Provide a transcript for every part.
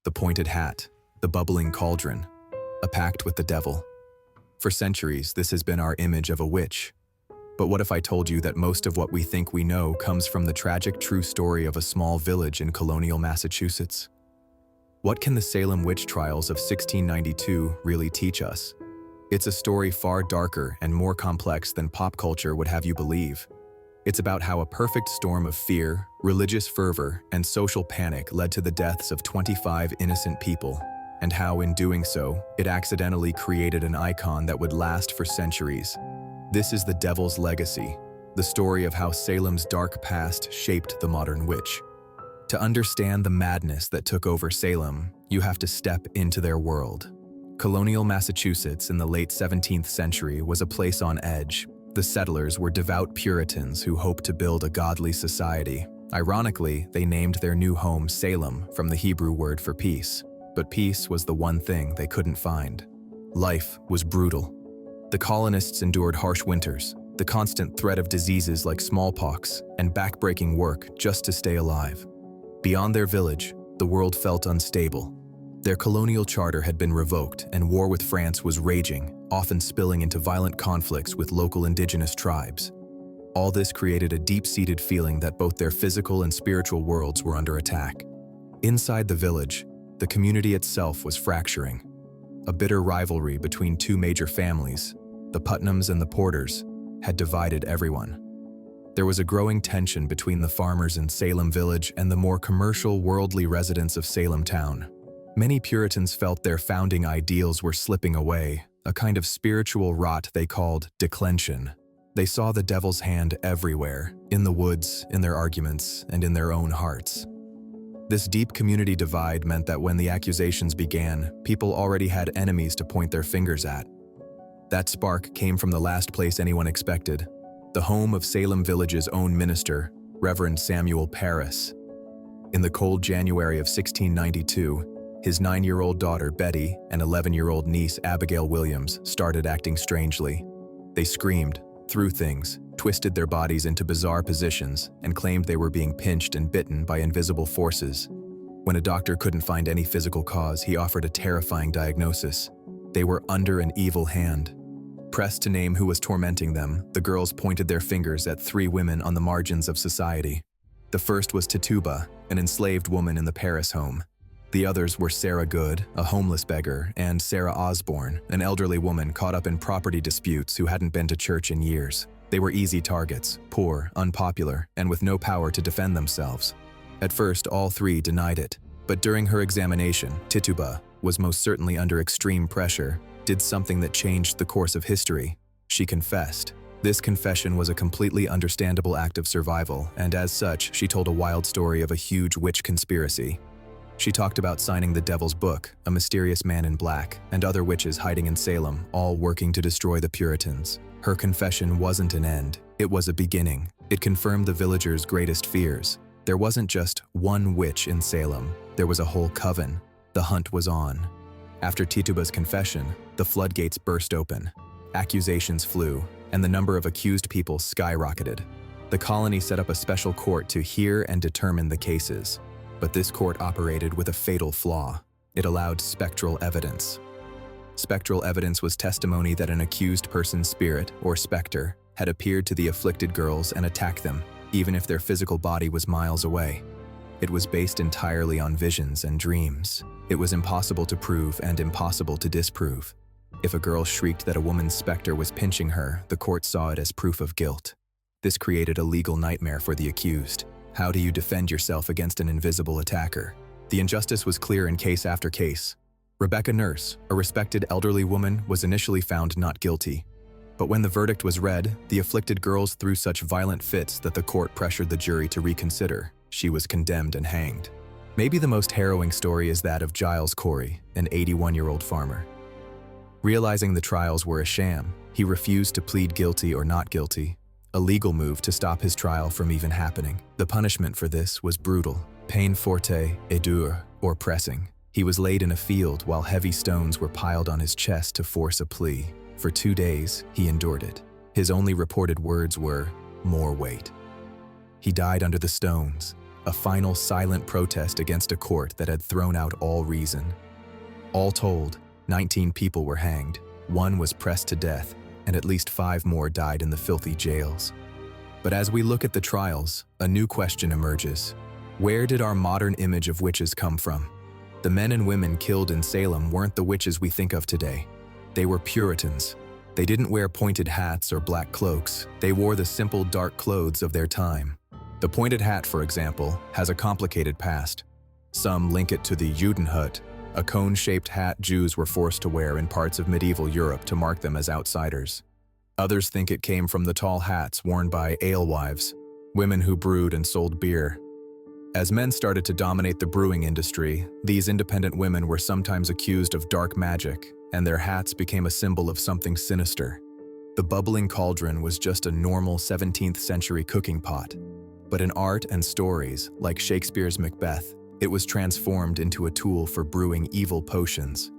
the pointed hat, the bubbling cauldron, a pact with the devil. For centuries, this has been our image of a witch. But what if I told you that most of what we think we know comes from the tragic true story of a small village in colonial Massachusetts? What can the Salem Witch Trials of 1692 really teach us? It's a story far darker and more complex than pop culture would have you believe. It's about how a perfect storm of fear, religious fervor, and social panic led to the deaths of 25 innocent people, and how, in doing so, it accidentally created an icon that would last for centuries. This is the Devil's Legacy, the story of how Salem's dark past shaped the modern witch. To understand the madness that took over Salem, you have to step into their world. Colonial Massachusetts in the late 17th century was a place on edge. The settlers were devout Puritans who hoped to build a godly society. Ironically, they named their new home Salem from the Hebrew word for peace. But peace was the one thing they couldn't find. Life was brutal. The colonists endured harsh winters, the constant threat of diseases like smallpox, and backbreaking work just to stay alive. Beyond their village, the world felt unstable. Their colonial charter had been revoked, and war with France was raging, often spilling into violent conflicts with local indigenous tribes. All this created a deep-seated feeling that both their physical and spiritual worlds were under attack. Inside the village, the community itself was fracturing. A bitter rivalry between two major families, the Putnams and the Porters, had divided everyone. There was a growing tension between the farmers in Salem Village and the more commercial, worldly residents of Salem Town. Many Puritans felt their founding ideals were slipping away, a kind of spiritual rot they called declension. They saw the devil's hand everywhere, in the woods, in their arguments, and in their own hearts. This deep community divide meant that when the accusations began, people already had enemies to point their fingers at. That spark came from the last place anyone expected, the home of Salem Village's own minister, Reverend Samuel Parris. In the cold January of 1692, his 9-year-old daughter Betty and 11-year-old niece Abigail Williams started acting strangely. They screamed, threw things, twisted their bodies into bizarre positions, and claimed they were being pinched and bitten by invisible forces. When a doctor couldn't find any physical cause, he offered a terrifying diagnosis. They were under an evil hand. Pressed to name who was tormenting them, the girls pointed their fingers at 3 women on the margins of society. The first was Tituba, an enslaved woman in the Parris home. The others were Sarah Good, a homeless beggar, and Sarah Osborne, an elderly woman caught up in property disputes who hadn't been to church in years. They were easy targets, poor, unpopular, and with no power to defend themselves. At first, all 3 denied it, but during her examination, Tituba was most certainly under extreme pressure, did something that changed the course of history. She confessed. This confession was a completely understandable act of survival, and as such, she told a wild story of a huge witch conspiracy. She talked about signing the Devil's Book, a mysterious man in black, and other witches hiding in Salem, all working to destroy the Puritans. Her confession wasn't an end, it was a beginning. It confirmed the villagers' greatest fears. There wasn't just one witch in Salem, there was a whole coven. The hunt was on. After Tituba's confession, the floodgates burst open. Accusations flew, and the number of accused people skyrocketed. The colony set up a special court to hear and determine the cases. But this court operated with a fatal flaw. It allowed spectral evidence. Spectral evidence was testimony that an accused person's spirit, or specter, had appeared to the afflicted girls and attacked them, even if their physical body was miles away. It was based entirely on visions and dreams. It was impossible to prove and impossible to disprove. If a girl shrieked that a woman's specter was pinching her, the court saw it as proof of guilt. This created a legal nightmare for the accused. How do you defend yourself against an invisible attacker? The injustice was clear in case after case. Rebecca Nurse, a respected elderly woman, was initially found not guilty. But when the verdict was read, the afflicted girls threw such violent fits that the court pressured the jury to reconsider. She was condemned and hanged. Maybe the most harrowing story is that of Giles Corey, an 81-year-old farmer. Realizing the trials were a sham, he refused to plead guilty or not guilty, a legal move to stop his trial from even happening. The punishment for this was brutal, peine forte et dure, or pressing. He was laid in a field while heavy stones were piled on his chest to force a plea. For 2 days, he endured it. His only reported words were, "more weight." He died under the stones, a final silent protest against a court that had thrown out all reason. All told, 19 people were hanged, 1 was pressed to death, and at least 5 more died in the filthy jails. But as we look at the trials, a new question emerges. Where did our modern image of witches come from? The men and women killed in Salem weren't the witches we think of today. They were Puritans. They didn't wear pointed hats or black cloaks. They wore the simple dark clothes of their time. The pointed hat, for example, has a complicated past. Some link it to the Judenhut, a cone-shaped hat Jews were forced to wear in parts of medieval Europe to mark them as outsiders. Others think it came from the tall hats worn by alewives, women who brewed and sold beer. As men started to dominate the brewing industry, these independent women were sometimes accused of dark magic, and their hats became a symbol of something sinister. The bubbling cauldron was just a normal 17th century cooking pot. But in art and stories, like Shakespeare's Macbeth, it was transformed into a tool for brewing evil potions.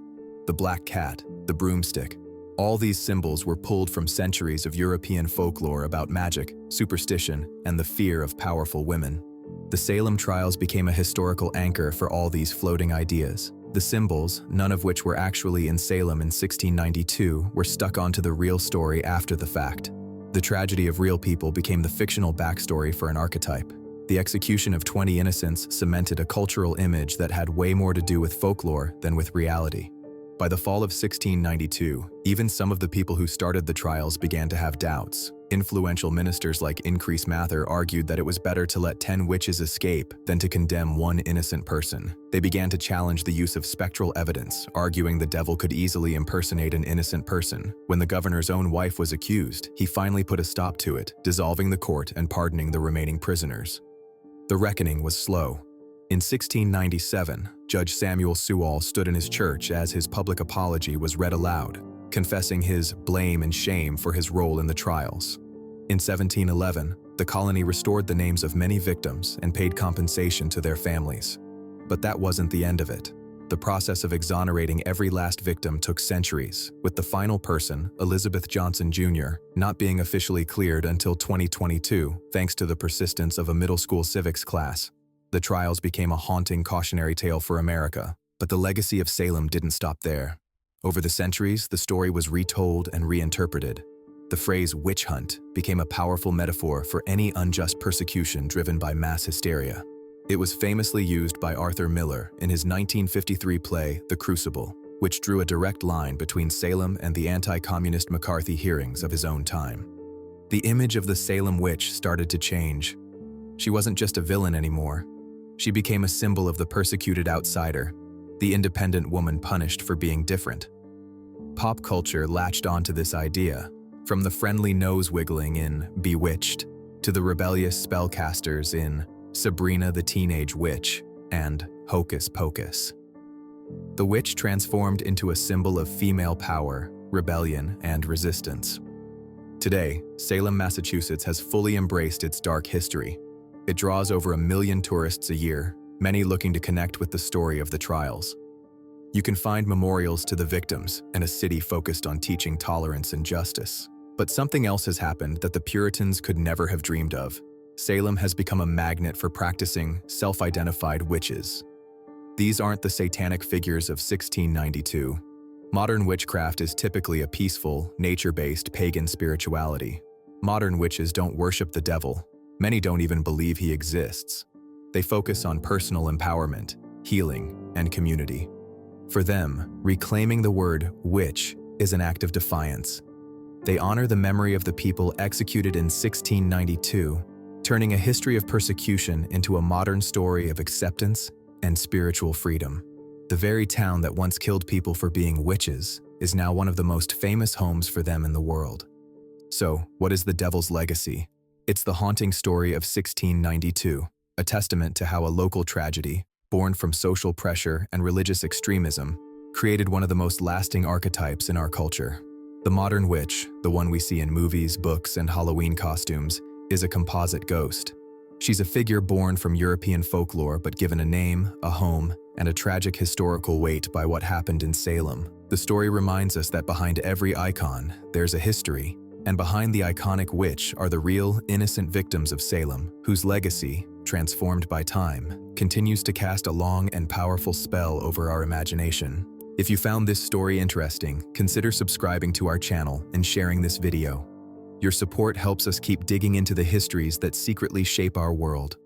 The black cat, the broomstick, all these symbols were pulled from centuries of European folklore about magic, superstition, and the fear of powerful women. The Salem trials became a historical anchor for all these floating ideas. The symbols, none of which were actually in Salem in 1692, were stuck onto the real story after the fact. The tragedy of real people became the fictional backstory for an archetype. The execution of 20 innocents cemented a cultural image that had way more to do with folklore than with reality. By the fall of 1692, even some of the people who started the trials began to have doubts. Influential ministers like Increase Mather argued that it was better to let 10 witches escape than to condemn one innocent person. They began to challenge the use of spectral evidence, arguing the devil could easily impersonate an innocent person. When the governor's own wife was accused, he finally put a stop to it, dissolving the court and pardoning the remaining prisoners. The reckoning was slow. In 1697, Judge Samuel Sewall stood in his church as his public apology was read aloud, confessing his blame and shame for his role in the trials. In 1711, the colony restored the names of many victims and paid compensation to their families. But that wasn't the end of it. The process of exonerating every last victim took centuries, with the final person, Elizabeth Johnson Jr., not being officially cleared until 2022, thanks to the persistence of a middle school civics class. The trials became a haunting cautionary tale for America, but the legacy of Salem didn't stop there. Over the centuries, the story was retold and reinterpreted. The phrase witch hunt became a powerful metaphor for any unjust persecution driven by mass hysteria. It was famously used by Arthur Miller in his 1953 play, The Crucible, which drew a direct line between Salem and the anti-communist McCarthy hearings of his own time. The image of the Salem witch started to change. She wasn't just a villain anymore. She became a symbol of the persecuted outsider, the independent woman punished for being different. Pop culture latched onto this idea, from the friendly nose-wiggling in Bewitched to the rebellious spellcasters in Sabrina the Teenage Witch and Hocus Pocus. The witch transformed into a symbol of female power, rebellion, and resistance. Today, Salem, Massachusetts has fully embraced its dark history. It draws over 1 million tourists a year, many looking to connect with the story of the trials. You can find memorials to the victims and a city focused on teaching tolerance and justice. But something else has happened that the Puritans could never have dreamed of. Salem has become a magnet for practicing, self-identified witches. These aren't the satanic figures of 1692. Modern witchcraft is typically a peaceful, nature-based pagan spirituality. Modern witches don't worship the devil. Many don't even believe he exists. They focus on personal empowerment, healing, and community. For them, reclaiming the word witch is an act of defiance. They honor the memory of the people executed in 1692, turning a history of persecution into a modern story of acceptance and spiritual freedom. The very town that once killed people for being witches is now one of the most famous homes for them in the world. So, what is the devil's legacy? It's the haunting story of 1692, a testament to how a local tragedy, born from social pressure and religious extremism, created one of the most lasting archetypes in our culture. The modern witch, the one we see in movies, books, and Halloween costumes, is a composite ghost. She's a figure born from European folklore but given a name, a home, and a tragic historical weight by what happened in Salem. The story reminds us that behind every icon, there's a history, And behind the iconic witch are the real, innocent victims of Salem, whose legacy, transformed by time, continues to cast a long and powerful spell over our imagination. If you found this story interesting, consider subscribing to our channel and sharing this video. Your support helps us keep digging into the histories that secretly shape our world.